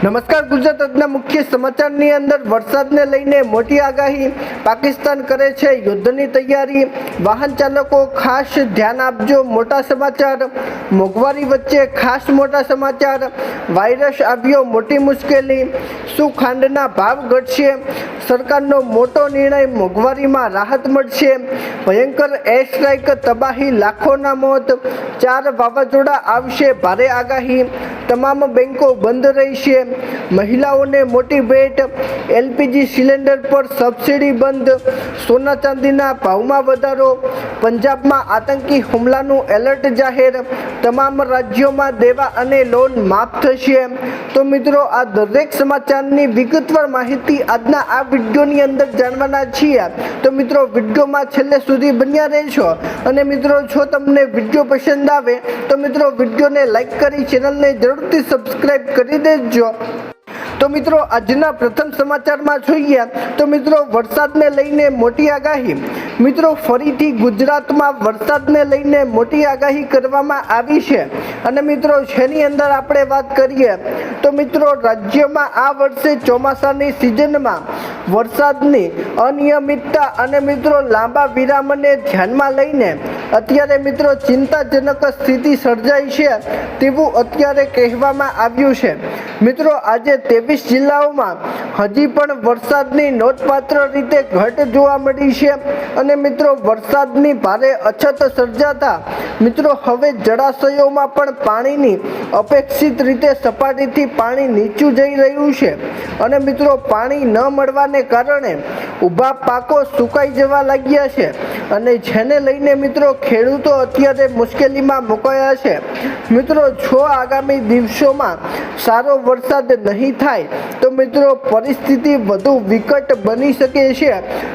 નમસ્કાર. ગુજરાત આજના મુખ્ય સમાચારની અંદર વરસાદને લઈને મોટી આગાહી. પાકિસ્તાન કરે છે યુદ્ધની તૈયારી. વાહન ચાલકો ખાસ ધ્યાન આપજો. મોટા સમાચાર. મોંઘવારી વચ્ચે ખાસ મોટા સમાચાર. વાયરસ આવ્યો મોટી મુશ્કેલી. શું ખાંડના ભાવ ઘટશે? સરકારનો મોટો નિર્ણય. મોંઘવારીમાં રાહત મળશે. ભયંકર એર સ્ટ્રાઇક, તબાહી, લાખોના મોત. 4 વાવાઝોડા આવશે, ભારે આગાહી. તમામ બેંકો બંધ રહેશે. મહિલાઓને મોટી ભેટ. એલપીજી સિલિન્ડર પર સબસિડી બંધ. સોના ચાંદીના ભાવમાં વધારો. પંજાબમાં આતંકી હુમલાનું એલર્ટ જાહેર. તમામ રાજ્યોમાં દેવા અને લોન માફ થશે. તો મિત્રો, આ દરેક સમાચારની વિગતવાર માહિતી આજના આ વિડીયોની અંદર જાણવાના છીએ. તો મિત્રો, વિડીયોમાં છેલ્લે સુધી બન્યા રહેશો. અને મિત્રો, જો તમને વિડીયો પસંદ આવે તો મિત્રો વિડીયોને લાઈક કરી ચેનલને જરૂરથી સબસ્ક્રાઇબ કરી દેજો. તો મિત્રો, આજના પ્રથમ સમાચારમાં જોઈએ તો મિત્રો, વરસાદને લઈને મોટી આગાહી. મિત્રો, ફરીથી ગુજરાતમાં વરસાદને લઈને મોટી આગાહી કરવામાં આવી છે. અને મિત્રો, જેની અંદર આપણે વાત કરીએ તો મિત્રો, રાજ્યમાં આ વર્ષે ચોમાસાની સિઝનમાં વરસાદની અનિયમિતતા અને મિત્રો લાંબા વિરામને ધ્યાનમાં લઈને અત્યારે મિત્રો ચિંતાજનક સ્થિતિ સર્જાઈ છે તેવું અત્યારે કહેવામાં આવ્યું છે. મિત્રો, આજે 23 જિલ્લાઓમાં હજી પણ વરસાદની નોંધપાત્ર રીતે ઘટ જોવા મળી છે. અને મિત્રો, વરસાદની ભારે અછત સર્જાતા મિત્રો હવે જળાશયોમાં પણ પાણીની અપેક્ષિત રીતે સપાટીથી પાણી નીચું જઈ રહ્યું છે. અને મિત્રો, પાણી ન મળવાને કારણે ઊભા પાકો સુકાઈ જવા લાગ્યા છે. અને જેને લઈને મિત્રો ખેડૂતો અત્યારે મુશ્કેલીમાં મુકાયા છે. મિત્રો, જો આગામી દિવસોમાં સારો વરસાદ નહીં થાય તો મિત્રો પરિસ્થિતિ વધુ વિકટ બની શકે છે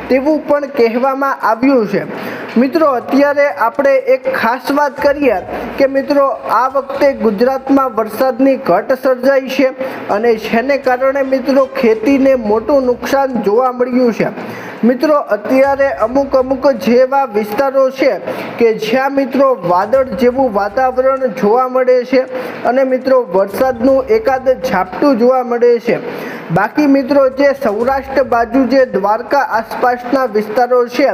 તેવું પણ કહેવામાં આવ્યું છે. મિત્રો, અત્યારે આપણે એક ખાસ વાત કરીએ કે મિત્રો આ વખતે ગુજરાતમાં વરસાદની ઘટ સર્જાઈ છે અને જેને કારણે મિત્રો ખેતીને મોટું નુકસાન જોવા મળ્યું છે. મિત્રો, અત્યારે અમુક જેવા વિસ્તારો છે કે જ્યાં મિત્રો વાદળ જેવું વાતાવરણ જોવા મળે છે અને મિત્રો વરસાદનું એકાદ ઝાપટું જોવા મળે છે. બાકી મિત્રો જે સૌરાષ્ટ્ર બાજુ જે દ્વારકા આસપાસના વિસ્તારો છે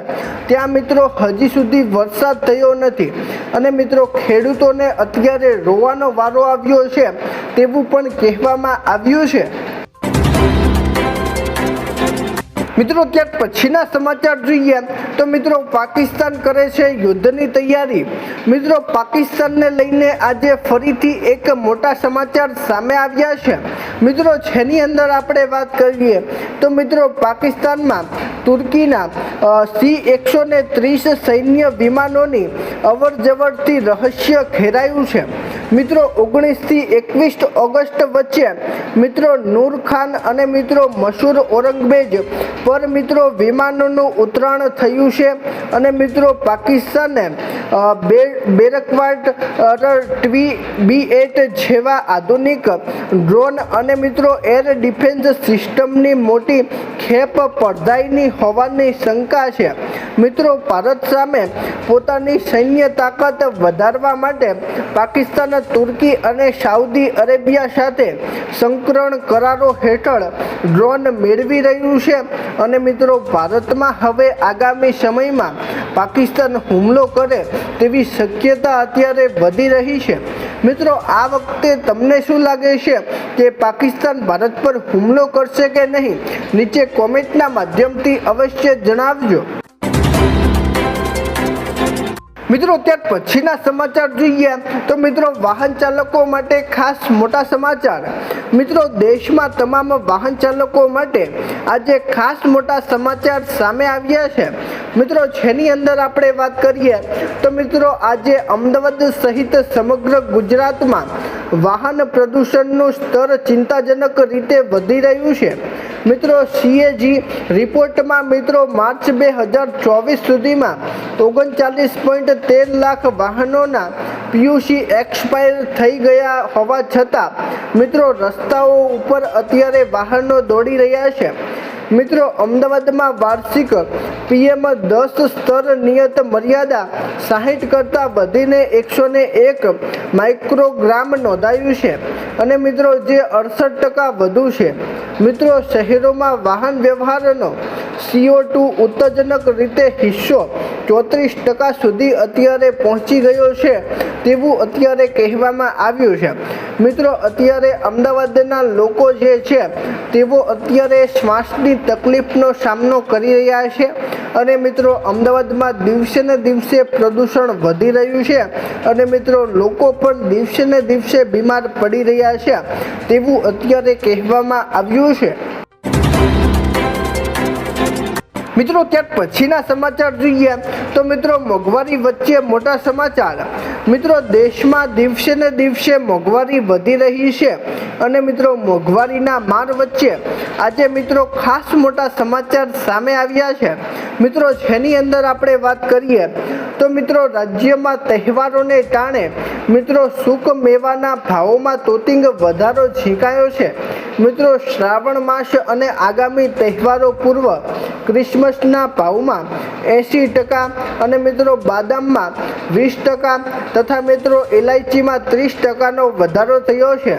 ત્યાં મિત્રો હજી સુધી વરસાદ થયો નથી. અને મિત્રો ખેડૂતોને અત્યારે રોવાનો વારો આવ્યો છે તેવું પણ કહેવામાં આવ્યું છે. મિત્રો, ત્યાર પછીના સમાચાર જોઈએ તો મિત્રો પાકિસ્તાન કરે છે યુદ્ધની તૈયારી. મિત્રો, પાકિસ્તાનને લઈને આજે ફરીથી એક મોટા સમાચાર સામે આવ્યા છે. મિત્રો, જેની અંદર આપણે વાત કરીએ તો મિત્રો પાકિસ્તાનમાં તુર્કીના C-130 સૈન્ય વિમાનોની અવરજવરથી રહસ્ય ઘેરાયું છે. મિત્રો, 19 થી 21 ઓગસ્ટ વચ્ચે મિત્રો નૂર ખાન અને મિત્રો મસૂર ઓરંગઝેબ પર મિત્રો વિમાનોનું ઉતરાણ થયું છે. અને મિત્રો પાકિસ્તાને બેરકવાટ B-8 જેવા આધુનિક ડ્રોન અને મિત્રો એર ડિફેન્સ સિસ્ટમની મોટી ખેપ પડધાઈની હોવાની શંકા છે. મિત્રો, ભારત સામે પોતાની સૈન્ય તાકાત વધારવા માટે પાકિસ્તાન તુર્કી અને સાઉદી અરેબિયા સાથે સંકરણ કરારો હેઠળ ડ્રોન મેળવી રહ્યું છે. અને મિત્રો ભારતમાં હવે આગામી સમયમાં પાકિસ્તાન હુમલો કરે તેવી શક્યતા અત્યારે વધી રહી છે. મિત્રો, આ વખતે તમને શું લાગે છે કે પાકિસ્તાન ભારત પર હુમલો કરશે કે નહીં? નીચે કોમેન્ટના માધ્યમથી અવશ્ય જણાવજો. મિત્રો, ત્યાર પછીના સમાચાર જોઈએ તો મિત્રો વાહન ચાલકો માટે ખાસ મોટા સમાચાર. મિત્રો, દેશમાં તમામ વાહન ચાલકો માટે આજે ખાસ મોટા સમાચાર સામે આવ્યા છે. મિત્રો, જેની અંદર આપણે વાત કરીએ તો મિત્રો આજે અમદાવાદ સહિત સમગ્ર ગુજરાતમાં વાહન પ્રદૂષણનું સ્તર ચિંતાજનક રીતે વધી રહ્યું છે. મિત્રો, CAG રિપોર્ટમાં મિત્રો માર્ચ 2024 સુધીમાં 39.13 લાખ વાહનોના PUC એક્સપાયર થઈ ગયા હોવા છતાં મિત્રો રસ્તાઓ ઉપર અત્યારે વાહનો દોડી રહ્યા છે. મિત્રો અમદાવાદમાં વાર્ષિક PM10 સ્તર નિયત મર્યાદા 60 કરતાં વધીને 101 માઇક્રોગ્રામ નોંધાયું છે અને મિત્રો જે 68% વધુ છે। મિત્રો શહેરોમાં વાહન વ્યવહારનો CO2 ઉત્તેજનક રીતે હિસ્સો 34% સુધી અત્યારે પહોંચી ગયો છે તેવું અત્યારે કહેવામાં આવ્યું છે। મિત્રો અત્યારે અમદાવાદના લોકો જે છે તેઓ અત્યારે શ્વાસની તકલીફનો સામનો કરી રહ્યા છે અને મિત્રો અમદાવાદમાં દિવસે ને દિવસે પ્રદૂષણ વધી રહ્યું છે અને મિત્રો લોકો પણ દિવસે ને દિવસે બીમાર પડી રહ્યા છે તેવું અત્યારે કહેવામાં આવ્યું છે। મિત્રો ત્યાર પછીના સમાચાર જોઈએ તો મિત્રો મોંઘવારી વચ્ચે મોટા સમાચાર। મિત્રો દેશમાં દિવસે ને દિવસે મોંઘવારી વધી રહી છે અને મિત્રો મોંઘવારીના માર વચ્ચે આજે મિત્રો ખાસ મોટા સમાચાર સામે આવ્યા છે। મિત્રો જેની અંદર આપણે વાત કરીએ તો મિત્રો રાજ્યમાં તહેવારોને ટાણે મિત્રો સૂક મેવાના ભાવોમાં તોતિંગ વધારો ઝીંકાયો છે। મિત્રો શ્રાવણ માસ અને આગામી તહેવારો પૂર્વ ક્રિસમસના ભાવમાં 80% અને મિત્રો બાદામમાં 20% તથા મિત્રો ઇલાયચીમાં 30%નો વધારો થયો છે।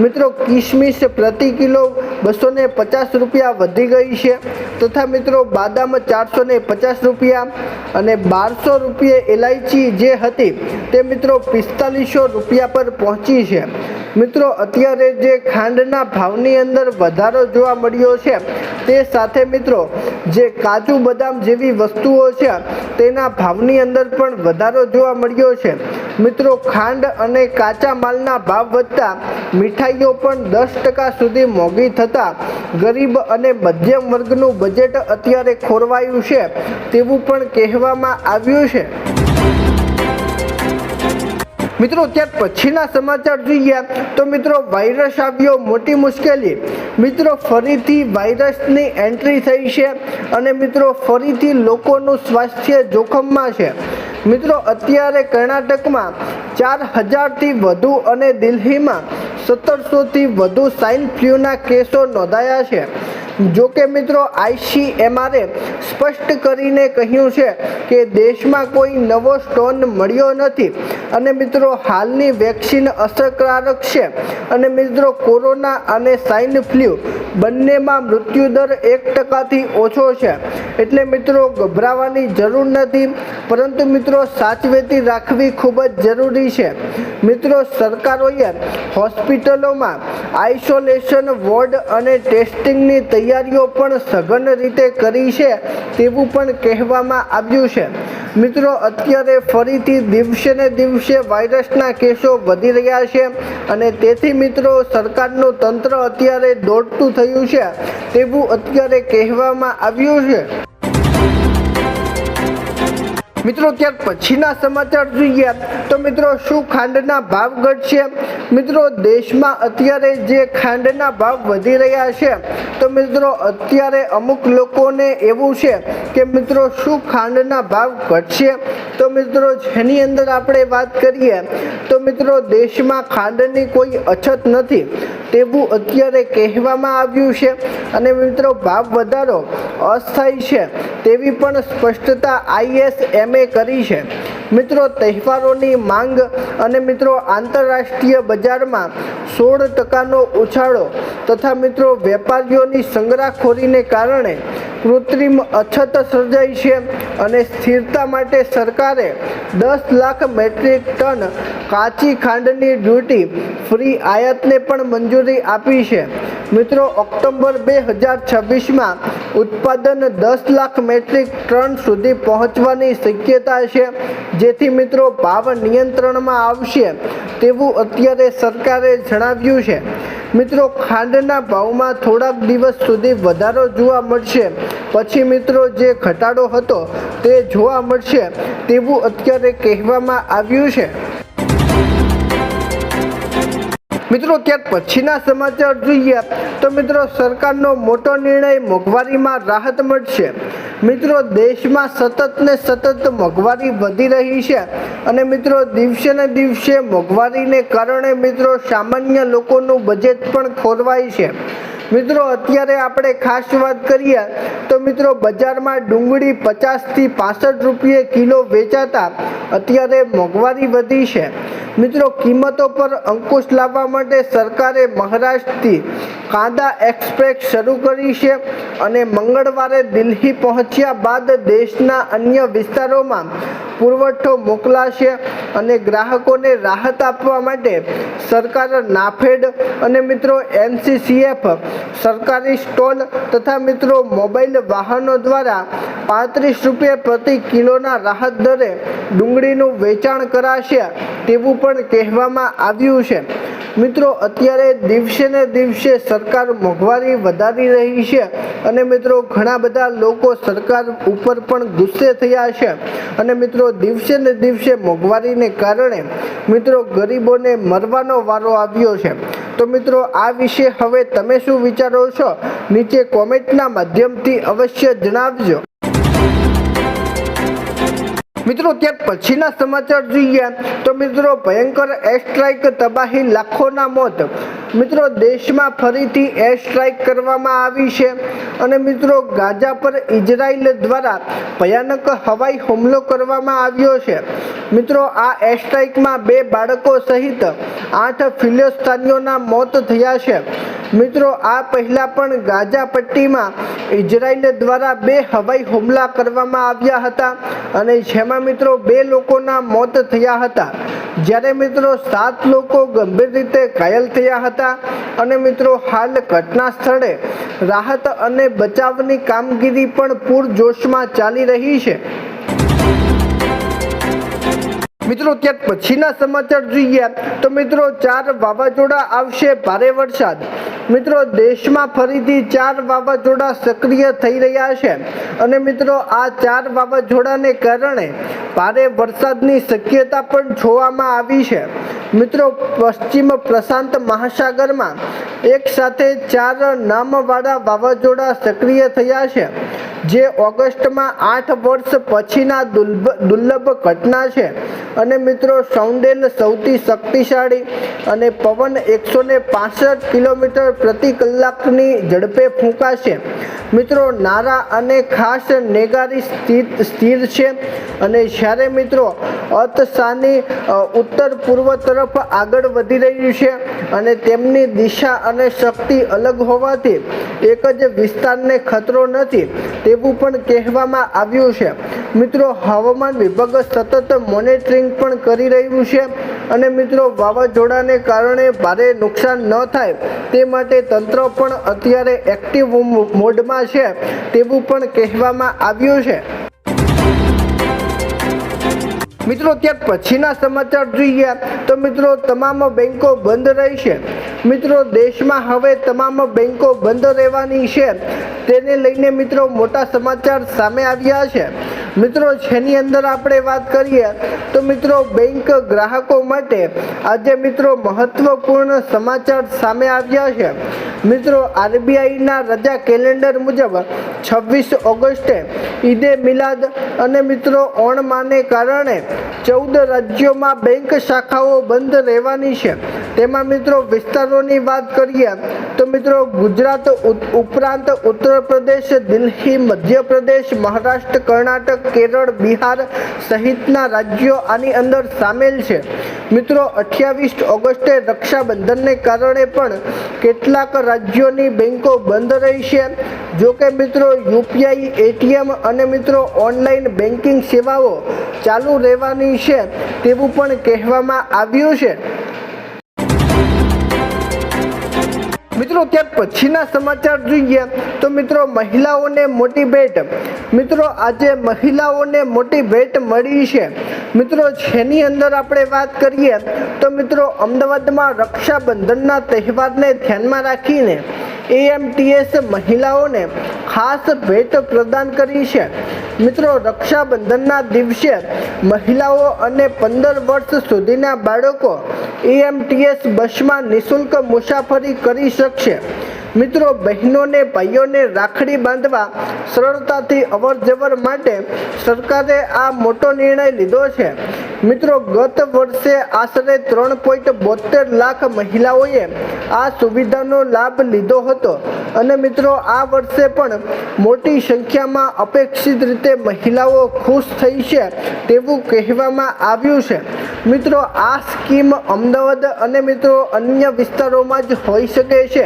મિત્રો કિશમિશ પ્રતિ કિલો 250 રૂપિયા વધી ગઈ છે તથા મિત્રો બાદામ 450 રૂપિયા અને 1200 રૂપિયે ઇલાયચી જે હતી તે મિત્રો 4500 રૂપિયા પર પહોંચી છે। મિત્રો અત્યારે જે ખાંડના ભાવની અંદર વધારો જોવા મળ્યો છે તે સાથે મિત્રો જે કાજુ બદામ જેવી વસ્તુઓ છે તેના ભાવની અંદર પણ વધારો જોવા મળ્યો છે। મિત્રો ખાંડ અને કાચા માલના ભાવ વધતા મીઠાઈઓ પણ 10% સુધી મોંઘી થતાં ગરીબ અને મધ્યમ વર્ગનું બજેટ અત્યારે ખોરવાયું છે તેવું પણ કહેવામાં આવ્યું છે। મિત્રો ત્યાર પછીના સમાચાર જોઈએ તો મિત્રો વાયરસ આવ્યો મોટી મુશ્કેલી। મિત્રો ફરીથી વાયરસની એન્ટ્રી થઈ છે અને મિત્રો ફરીથી લોકોનું સ્વાસ્થ્ય જોખમમાં છે। મિત્રો અત્યારે કર્ણાટકમાં 4000થી વધુ અને દિલ્હીમાં 1700થી વધુ સ્વાઇન ફ્લૂના કેસો નોંધાયા છે। જો કે મિત્રો ICMRએ સ્પષ્ટ કરીને કહ્યું છે કે દેશમાં કોઈ નવો સ્ટોન મળ્યો નથી અને મિત્રો હાલની વેક્સિન અસરકારક છે અને મિત્રો કોરોના અને સ્વાઇન ફ્લૂ બંનેમાં મૃત્યુદર 1%થી ઓછો છે એટલે મિત્રો ગભરાવાની જરૂર નથી પરંતુ મિત્રો સાવચેતી રાખવી ખૂબ જ જરૂરી છે। મિત્રો સરકારોએ હોસ્પિટલોમાં આઇસોલેશન વોર્ડ અને ટેસ્ટિંગની તૈયારીઓ પણ સઘન રીતે કરી છે તેવું પણ કહેવામાં આવ્યું છે। મિત્રો અત્યારે ફરીથી દિવસે ને દિવસે વાયરસના કેસો વધી રહ્યા છે અને તેથી મિત્રો સરકારનું તંત્ર અત્યારે દોડતું થયું છે તેવું અત્યારે કહેવામાં આવ્યું છે। મિત્રો ત્યાર પછીના સમાચાર જોઈએ તો મિત્રો શું ખાંડના ભાવ ઘટશે? મિત્રો દેશમાં અત્યારે જે ખાંડના ભાવ વધી રહ્યા છે તો મિત્રો અત્યારે અમુક લોકોને એવું છે કે મિત્રો શું ખાંડના ભાવ ઘટશે? તો મિત્રો જેની અંદર આપણે વાત કરીએ તો મિત્રો દેશમાં ખાંડની કોઈ અછત નથી તેવું અત્યારે કહેવામાં આવ્યું છે અને મિત્રો ભાવ વધારો અસ્થાયી છે તેવી પણ સ્પષ્ટતા ISMએ કરી છે। મિત્રો તહેવારોની માંગ અને મિત્રો આંતરરાષ્ટ્રીય બજારમાં 16%નો ઉછાળો તથા મિત્રો વેપારીઓની સંગ્રહખોરીને કારણે કૃત્રિમ અછત સર્જાઈ છે અને સ્થિરતા માટે સરકારે 10 લાખ મેટ્રિક ટન કાચી ખાંડની ડ્યુટી ફ્રી આયાતને પણ મંજૂરી આપી છે। મિત્રો ઓક્ટોબર 2026માં ઉત્પાદન 10 લાખ મેટ્રિક ટન સુધી પહોંચવાની શક્યતા છે જેથી મિત્રો ભાવ નિયંત્રણમાં આવશે તેવું અત્યારે સરકારે જણાવ્યું છે। મિત્રો ખાંડના ભાવમાં થોડાક દિવસ સુધી વધારો જોવા મળશે પછી મિત્રો જે ઘટાડો હતો તે જોવા મળશે તેવું અત્યારે કહેવામાં આવ્યું છે। મિત્રો ત્યાર પછીના સમાચાર જોઈએ તો મિત્રો સરકારનો મોટો નિર્ણય મોંઘવારીમાં રાહત મળશે। મિત્રો દેશમાં સતત મોંઘવારી વધી રહી છે અને મિત્રો દિવસે ને દિવસે મોંઘવારીને કારણે મિત્રો સામાન્ય લોકોનું બજેટ પણ ખોરવાય છે। મિત્રો અત્યારે આપણે ખાસ વાત કરીએ તો મિત્રો બજારમાં ડુંગળી 50 થી 65 રૂપિયે કિલો વેચાતા અત્યારે મોંઘવારી વધી છે। મિત્રો કિંમતો પર અંકુશ લાવવા માટે સરકારે મહારાષ્ટ્રથી કાંદા એક્સપ્રેસ શરૂ કરી છે અને મંગળવારે દિલ્હી પહોંચ્યા બાદ દેશના અન્ય વિસ્તારોમાં પુરવઠો મોકલાશે અને ગ્રાહકોને રાહત આપવા માટે સરકાર નાફેડ અને મિત્રો NCCF સરકારી સ્ટોલ તથા મિત્રો મોબાઈલ વાહનો દ્વારા 35 રૂપિયા પ્રતિ કિલોના રાહત દરે ડુંગળીનું વેચાણ કરાશે તેવું પણ કહેવામાં આવ્યું છે। મિત્રો અત્યારે દિવસે ને દિવસે સરકાર મોંઘવારી વધારી રહી છે અને મિત્રો ઘણા બધા લોકો સરકાર ઉપર પણ ગુસ્સે થયા છે અને મિત્રો દિવસે ને દિવસે મોંઘવારીને કારણે મિત્રો ગરીબોને મરવાનો વારો આવ્યો છે। તો મિત્રો આ વિશે હવે તમે શું વિચારો છો નીચે કોમેન્ટના માધ્યમથી અવશ્ય જણાવજો। મિત્રો ત્યાર પછીના સમાચાર જોઈએ તો મિત્રો ભયંકર એર સ્ટ્રાઇક તબાહી લાખોના મોત। મિત્રો દેશમાં ફરીથી એર સ્ટ્રાઇક કરવામાં આવી છે અને મિત્રો ગાઝા પર ઇઝરાયલ દ્વારા ભયાનક હવાઈ હુમલો કરવામાં આવ્યો છે। મિત્રો આ એર સ્ટ્રાઇકમાં 2 બાળકો સહિત 8 ફિલિસ્તીનીઓના મોત થયા છે। મિત્રો આ પહેલા પણ ગાઝા પટ્ટીમાં ઇઝરાયલ દ્વારા 2 હવાઈ હુમલા કરવામાં આવ્યા હતા અને જેમાં મિત્રો 2 લોકોના મોત થયા હતા જ્યારે મિત્રો 7 લોકો ગંભીર રીતે ઘાયલ થયા હતા અને મિત્રો હાલ ઘટના સ્થળે રાહત અને બચાવની કામગીરી પણ પૂરજોશમાં ચાલી રહી છે। મિત્રો ત્યાર પછીના સમાચાર જોઈએ તો મિત્રો 4 વાવાઝોડા આવશે ભારે વરસાદ। મિત્રો દેશમાં ફરીથી 4 વાવાઝોડા સક્રિય થઈ રહ્યા છે અને મિત્રો આ 4 વાવાઝોડાને કારણે ભારે વરસાદની શક્યતા પણ જોવામાં આવી છે। મિત્રો પશ્ચિમ પ્રશાંત મહાસાગરમાં એક સાથે 4 નામવાળા વાવાઝોડા સક્રિય થયા છે જે ઓગસ્ટમાં 8 વર્ષ પછીના દુર્લભ ઘટના છે અને મિત્રો સાઉન્ડેલ સૌથી શક્તિશાળી અને પવન 165 કિલોમીટર પ્રતિ કલાકની ઝડપે ફૂંકાશે। મિત્રો નારા અને ખાસ નેગારી સ્થિર છે અને જ્યારે મિત્રો અતસાની ઉત્તર પૂર્વ તરફ આગળ વધી રહ્યું છે અને તેમની દિશા અને શક્તિ અલગ હોવાથી એક જ વિસ્તારને ખતરો નથી તેવું પણ કહેવામાં આવ્યું છે। મિત્રો હવામાન વિભાગ સતત મોનિટરિંગ પણ કરી રહ્યું છે અને મિત્રો વાવાઝોડાને કારણે ભારે નુકસાન ન થાય તે માટે તંત્ર પણ અત્યારે એક્ટિવ મોડમાં છે તેવું પણ કહેવામાં આવ્યું છે। મિત્રો ત્યાર પછીના સમાચાર જોઈએ તો મિત્રો તમામ બેંકો બંધ રહેશે। મિત્રો દેશમાં હવે તમામ બેંકો બંધ રહેવાની છે તેને લઈને મિત્રો મોટા સમાચાર સામે આવ્યા છે। મિત્રો જેની અંદર આપણે વાત કરીએ તો મિત્રો બેંક ગ્રાહકો માટે આજે મિત્રો મહત્વપૂર્ણ સમાચાર સામે આવ્યા છે। મિત્રો RBIના રજા કેલેન્ડર મુજબ 26 ઓગસ્ટે ઈદે મિલાદ અને મિત્રો ઓણમાને કારણે 14 રાજ્યોમાં બેંક શાખાઓ બંધ રહેવાની છે। તેમાં મિત્રો વિસ્તારોની વાત કરીએ તો મિત્રો ગુજરાત ઉપરાંત ઉત્તર પ્રદેશ, દિલ્હી, મધ્યપ્રદેશ, મહારાષ્ટ્ર, કર્ણાટક, કેરળ, બિહાર સહિતના રાજ્યો આની અંદર સામેલ છે। મિત્રો 28 ઓગસ્ટે રક્ષાબંધનને કારણે પણ કેટલાક રાજ્યોની બેંકો બંધ રહેશે। જો કે મિત્રો UPI, ATM અને મિત્રો ઓનલાઈન બેન્કિંગ સેવાઓ ચાલુ રહેવાની છે તેવું પણ કહેવામાં આવ્યું છે। મિત્રો ત્યાર પછીના સમાચાર જોઈએ તો મિત્રો મહિલાઓને મોટી ભેટ। મિત્રો આજે મહિલાઓને મોટી ભેટ મળી છે। મિત્રો જેની અંદર આપણે વાત કરીએ તો મિત્રો અમદાવાદમાં રક્ષાબંધનના તહેવારને ધ્યાનમાં રાખીને AMTS મહિલાઓને ખાસ ભેટ પ્રદાન કરી છે। મિત્રો રક્ષાબંધનના દિવસે મહિલાઓ અને 15 વર્ષ સુધીના બાળકો AMTS બસમાં નિઃશુલ્ક મુસાફરી કરી શકશે। મિત્રો બહેનોને ભાઈઓને રાખડી બાંધવા સરળતાથી અવરજવર માટે સરકારે આ મોટો નિર્ણય લીધો છે। મિત્રો ગત વર્ષે આશરે 3.72 લાખ મહિલાઓએ આ સુવિધાનો લાભ લીધો હતો અને મિત્રો આ વર્ષે પણ મોટી સંખ્યામાં અપેક્ષિત રીતે મહિલાઓ ખુશ થઈ છે તેવું કહેવામાં આવ્યું છે। મિત્રો આ સ્કીમ અમદાવાદ અને મિત્રો અન્ય વિસ્તારોમાં જ હોઈ શકે છે।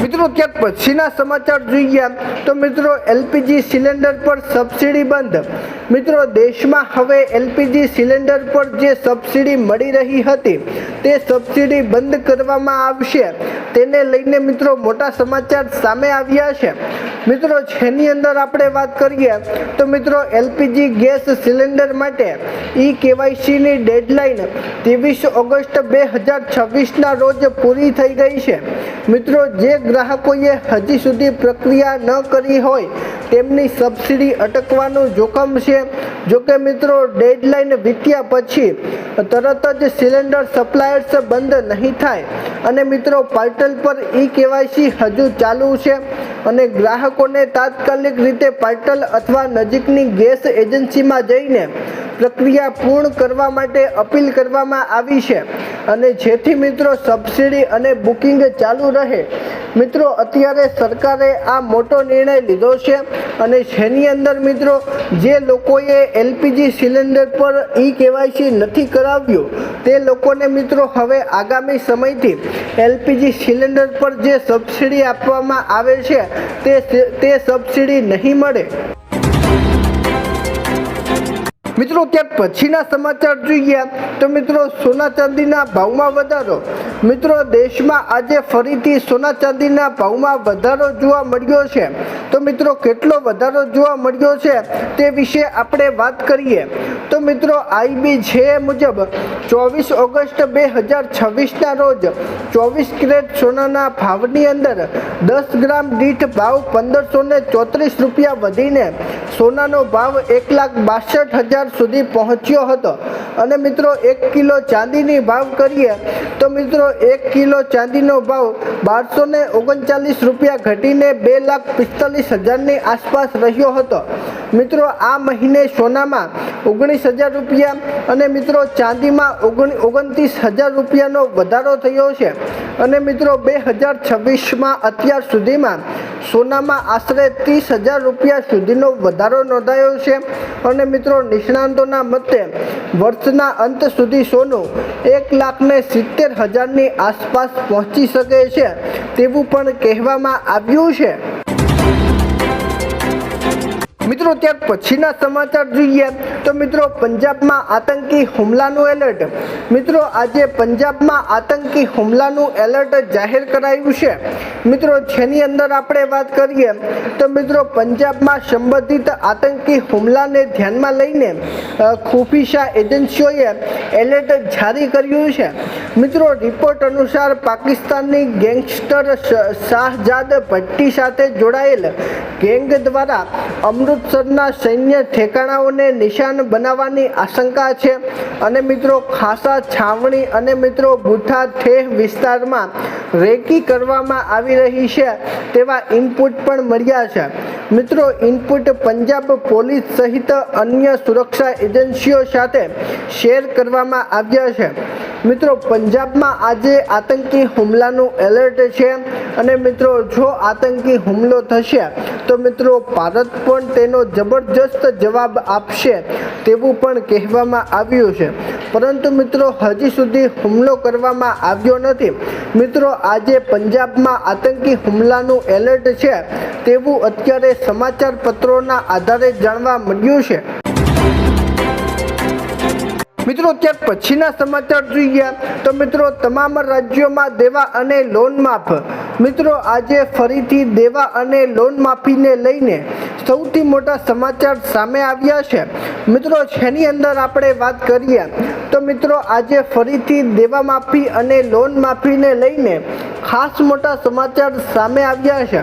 મિત્રો ત્યાર પછીના સમાચાર જોઈએ તો મિત્રો એલપીજી સિલિન્ડર પર સબસિડી બંધ। મિત્રો દેશમાં હવે એલપીજી સિલિન્ડર પર જે સબસિડી મળી રહી હતી તે સબસિડી બંધ કરવામાં આવશે, તેને લઈને મિત્રો મોટા સમાચાર સામે આવ્યા છે। મિત્રો જેની અંદર આપણે વાત કરીએ તો મિત્રો એલપીજી ગેસ સિલિન્ડર માટે KYCની ડેડલાઇન 23 ઓગસ્ટ 2026ના રોજ પૂરી થઈ ગઈ છે। મિત્રો જે ગ્રાહકોએ હજી સુધી પ્રક્રિયા ન કરી હોય તેમની સબસિડી અટકવાનું જોખમ છે। જોકે મિત્રો ડેડલાઇન વીત્યા પછી તરત જ સિલિન્ડર સપ્લાયર્સ બંધ નહીં થાય અને મિત્રો પોર્ટલ પર KYC હજુ ચાલુ છે અને ગ્રાહકોને તાત્કાલિક રીતે પોર્ટલ અથવા નજીકની ગેસ એજન્સીમાં જઈને પ્રક્રિયા પૂર્ણ કરવા માટે અપીલ કરવામાં આવી છે અને જેથી મિત્રો સબસિડી અને બુકિંગ ચાલુ રહે। મિત્રો અત્યારે સરકારે આ મોટો નિર્ણય લીધો છે અને જેની અંદર મિત્રો જે લોકોએ એલપીજી સિલિન્ડર પર KYC નથી કરાવ્યું તે લોકોને મિત્રો હવે આગામી સમયથી એલપીજી સિલિન્ડર પર જે સબસિડી આપવામાં આવે છે તે સબસિડી નહીં મળે। મિત્રો ત્યાર પછીના સમાચાર જોઈએ તો મિત્રો સોના ચાંદીના ભાવમાં વધારો। મિત્રો દેશમાં આજે ફરીથી સોના ચાંદીના ભાવમાં વધારો જોવા મળ્યો છે। તો મિત્રો કેટલો વધારો જોવા મળ્યો છે તે વિશે આપણે વાત કરીએ તો મિત્રો IBJ મુજબ 24 ઓગસ્ટ 2026ના રોજ 24 કેરેટ સોનાના ભાવની અંદર 10 ગ્રામ દીઠ ભાવ 1534 રૂપિયા વધીને સોનાનો ભાવ 1,62,000 સુધી પહોંચ્યો હતો અને મિત્રો 1 કિલો ચાંદીની ભાવ કરીએ તો મિત્રો 1 કિલો ચાંદીનો ભાવ 1239 રૂપિયા ઘટીને 2,45,000ની આસપાસ રહ્યો હતો। મિત્રો આ મહિને સોનામાં 19,000 રૂપિયા અને મિત્રો ચાંદીમાં 29,000 રૂપિયાનો વધારો થયો છે અને મિત્રો 2026માં અત્યાર સુધીમાં સોનામાં આશરે 30,000 રૂપિયા સુધીનો વધારો નોંધાયો છે અને મિત્રો નિષ્ણાંતોના મતે વર્ષના અંત સુધી સોનું 1,70,000ની આસપાસ પહોંચી શકે છે તેવું પણ કહેવામાં આવ્યું છે। મિત્રો ત્યાર પછીના સમાચાર જોઈએ તો મિત્રો પંજાબમાં આતંકી હુમલાનું એલર્ટ। મિત્રો આજે પંજાબમાં આતંકી હુમલાનું એલર્ટ જાહેર કરાયું છે। મિત્રો જેની અંદર આપણે વાત કરીએ તો મિત્રો પંજાબમાં સંબંધિત આતંકી હુમલાને ધ્યાનમાં લઈને ખુફિયા એજન્સીઓએ એલર્ટ જારી કર્યું છે। મિત્રો રિપોર્ટ અનુસાર પાકિસ્તાનની ગેંગસ્ટર શાહજાદ ભટ્ટી સાથે જોડાયેલ ગેંગ દ્વારા અમૃતસરના સૈન્ય ઠેકાણાઓને નિશાન બનાવવાની આશંકા છે અને મિત્રો ખાસા છાવણી અને મિત્રો બુઠા ઠેહ વિસ્તારમાં રેકી કરવામાં આવી રહી છે તેવા ઇનપુટ પણ મળ્યા છે। મિત્રો ઇનપુટ પંજાબ પોલીસ સહિત અન્ય સુરક્ષા એજન્સીઓ સાથે શેર કરવામાં આવ્યા છે। મિત્રો પંજાબમાં આજે આતંકી હુમલાનું એલર્ટ છે અને મિત્રો જો આતંકી હુમલો થશે તો મિત્રો ભારત પણ તેનો જબરજસ્ત જવાબ આપશે તેવું પણ કહેવામાં આવ્યું છે, પરંતુ મિત્રો હજી સુધી હુમલો કરવામાં આવ્યો નથી। મિત્રો આજે પંજાબમાં આતંકી હુમલાનું એલર્ટ છે તેવું અત્યારે સમાચાર પત્રોના આધારે જાણવા મળ્યું છે। મિત્રો ત્યાર પછીના સમાચાર જોઈએ તો મિત્રો તમામ રાજ્યોમાં દેવા અને લોન માફ। મિત્રો આજે ફરીથી દેવા અને લોન માફીને લઈને સૌથી મોટા સમાચાર સામે આવ્યા છે। મિત્રો જેની અંદર આપણે વાત કરીએ તો મિત્રો આજે ફરીથી દેવા માફી અને લોન માફીને લઈને ખાસ મોટા સમાચાર સામે આવ્યા છે।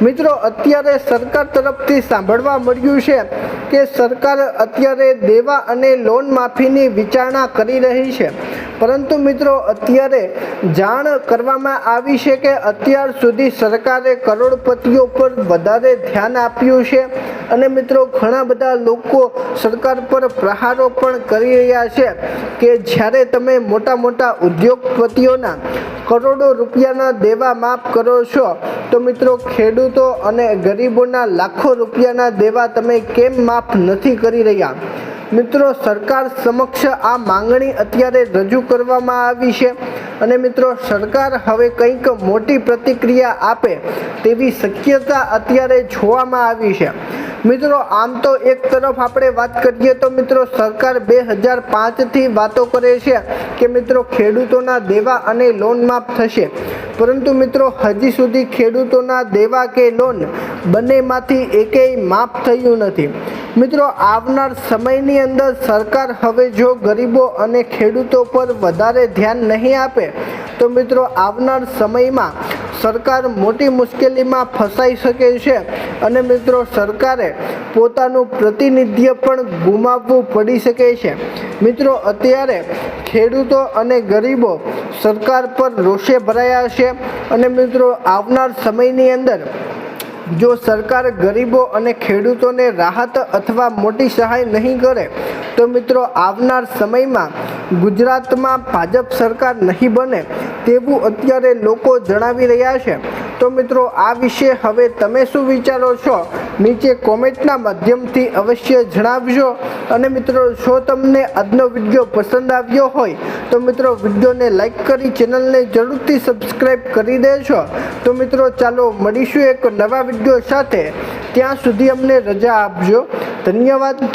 મિત્રો અત્યારે સરકાર તરફથી સાંભળવા મળ્યું છે કે સરકાર અત્યારે દેવા અને લોન માફીની વિચારણા કરી રહી છે, પરંતુ મિત્રો અત્યારે જાણ કરવામાં આવી છે કે અત્યાર સુધી સરકારે કરોડપતિઓ પર વધારે ધ્યાન આપ્યું છે અને મિત્રો ઘણા બધા લોકો સરકાર પર પ્રહારો પણ કરી રહ્યા છે કે જ્યારે તમે મોટા મોટા ઉદ્યોગપતિઓના કરોડો રૂપિયાના દેવા માફ કરો છો તો મિત્રો ખેડૂતો અને ગરીબોના લાખો રૂપિયાના દેવા તમે કેમ માફ નથી કરી રહ્યા? મિત્રો સરકાર સમક્ષ આ માંગણી અત્યારે રજૂ કરવામાં આવી છે અને મિત્રો સરકાર હવે કંઈક મોટી પ્રતિક્રિયા આપે તેવી શક્યતા અત્યારે જોવામાં આવી છે. મિત્રો આમ તો એક તરફ આપણે વાત કરીએ તો મિત્રો સરકાર 2005થી વાતો કરે છે કે મિત્રો ખેડૂતોના દેવા અને લોન માફ થશે, પરંતુ મિત્રો હજી સુધી ખેડૂતોના દેવા કે લોન બંનેમાંથી એકેય માફ થયું નથી. મિત્રો આવનાર સમયની અંદર સરકાર હવે જો ગરીબો અને ખેડૂતો પર વધારે ધ્યાન નહીં આપે તો મિત્રો આવનાર સમયમાં સરકાર મોટી મુશ્કેલીમાં ફસાઈ શકે છે અને મિત્રો સરકારે પોતાનું પ્રતિનિધિત્વ પણ ગુમાવવું પડી શકે છે. મિત્રો અત્યારે ખેડૂતો અને ગરીબો સરકાર પર રોષે ભરાયા છે અને મિત્રો આવનાર સમયની અંદર જો સરકાર ગરીબો અને ખેડૂતોને રાહત અથવા મોટી સહાય નહીં કરે તો મિત્રો આવનાર સમયમાં ગુજરાતમાં ભાજપ સરકાર નહીં બને તેવું અત્યારે લોકો જણાવી રહ્યા છે. તો મિત્રો આ વિશે હવે તમે શું વિચારો છો? નીચે કોમેન્ટના માધ્યમથી અવશ્ય જણાવજો. અને મિત્રો જો તમને આજનો વિડીયો પસંદ આવ્યો હોય તો મિત્રો વિડીયોને લાઈક કરી ચેનલને જરૂરથી સબસ્ક્રાઈબ કરી દેજો. તો મિત્રો ચાલો મળીશું એક નવા વિડીયો સાથે. ત્યાં સુધી અમને રજા આપજો. ધન્યવાદ.